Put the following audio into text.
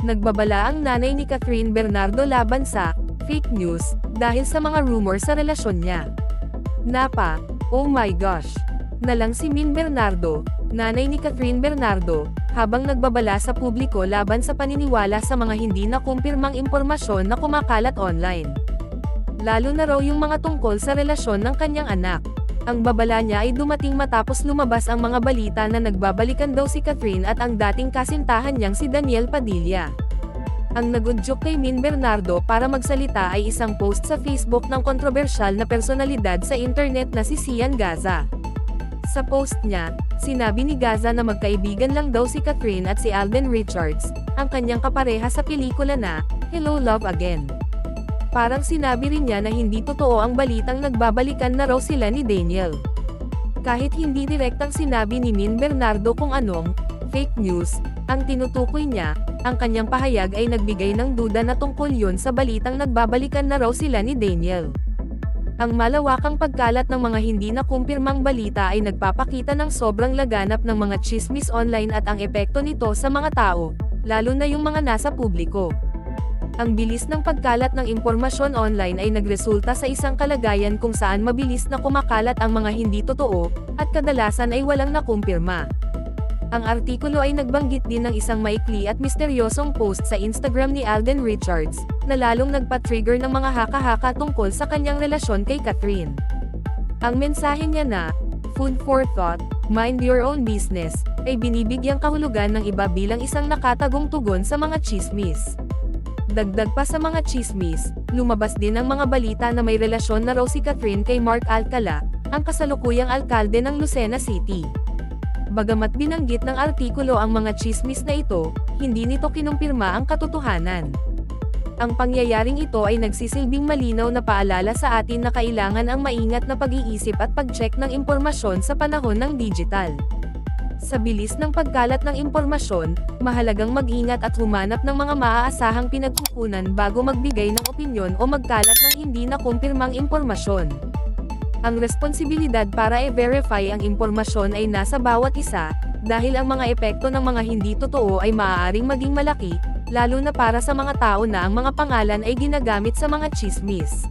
Nagbabala ang nanay ni Catherine Bernardo laban sa fake news dahil sa mga rumor sa relasyon niya. Oh my gosh! Nalang si Min Bernardo, nanay ni Catherine Bernardo, habang nagbabala sa publiko laban sa paniniwala sa mga hindi nakumpirmang impormasyon na kumakalat online. Lalo na raw yung mga tungkol sa relasyon ng kanyang anak. Ang babala niya ay dumating matapos lumabas ang mga balita na nagbabalikan daw si Catherine at ang dating kasintahan niyang si Daniel Padilla. Ang nagudyok kay Min Bernardo para magsalita ay isang post sa Facebook ng kontrobersyal na personalidad sa internet na si Sian Gaza. Sa post niya, sinabi ni Gaza na magkaibigan lang daw si Catherine at si Alden Richards, ang kanyang kapareha sa pelikula na Hello Love Again. Parang sinabi rin niya na hindi totoo ang balitang nagbabalikan na raw sila ni Daniel. Kahit hindi direktang sinabi ni Min Bernardo kung anong fake news ang tinutukoy niya, ang kanyang pahayag ay nagbigay ng duda na tungkol yun sa balitang nagbabalikan na raw sila ni Daniel. Ang malawakang pagkalat ng mga hindi nakumpirmang balita ay nagpapakita ng sobrang laganap ng mga chismis online at ang epekto nito sa mga tao, lalo na yung mga nasa publiko. Ang bilis ng pagkalat ng impormasyon online ay nagresulta sa isang kalagayan kung saan mabilis na kumakalat ang mga hindi totoo, at kadalasan ay walang nakumpirma. Ang artikulo ay nagbanggit din ng isang maikli at misteryosong post sa Instagram ni Alden Richards, na lalong nagpa-trigger ng mga haka-haka tungkol sa kanyang relasyon kay Catherine. Ang mensahe niya na, "Food for thought, mind your own business," ay binibigyang kahulugan ng iba bilang isang nakatagong tugon sa mga chismis. Dagdag pa sa mga chismis, lumabas din ang mga balita na may relasyon na raw si Catherine kay Mark Alcala, ang kasalukuyang alkalde ng Lucena City. Bagamat binanggit ng artikulo ang mga chismis na ito, hindi nito kinumpirma ang katotohanan. Ang pangyayaring ito ay nagsisilbing malinaw na paalala sa atin na kailangan ang maingat na pag-iisip at pag-check ng impormasyon sa panahon ng digital. Sa bilis ng pagkalat ng impormasyon, mahalagang mag-ingat at humanap ng mga maaasahang pinagkukunan bago magbigay ng opinyon o magkalat ng hindi nakumpirmang impormasyon. Ang responsibilidad para i-verify ang impormasyon ay nasa bawat isa, dahil ang mga epekto ng mga hindi totoo ay maaaring maging malaki, lalo na para sa mga tao na ang mga pangalan ay ginagamit sa mga chismis.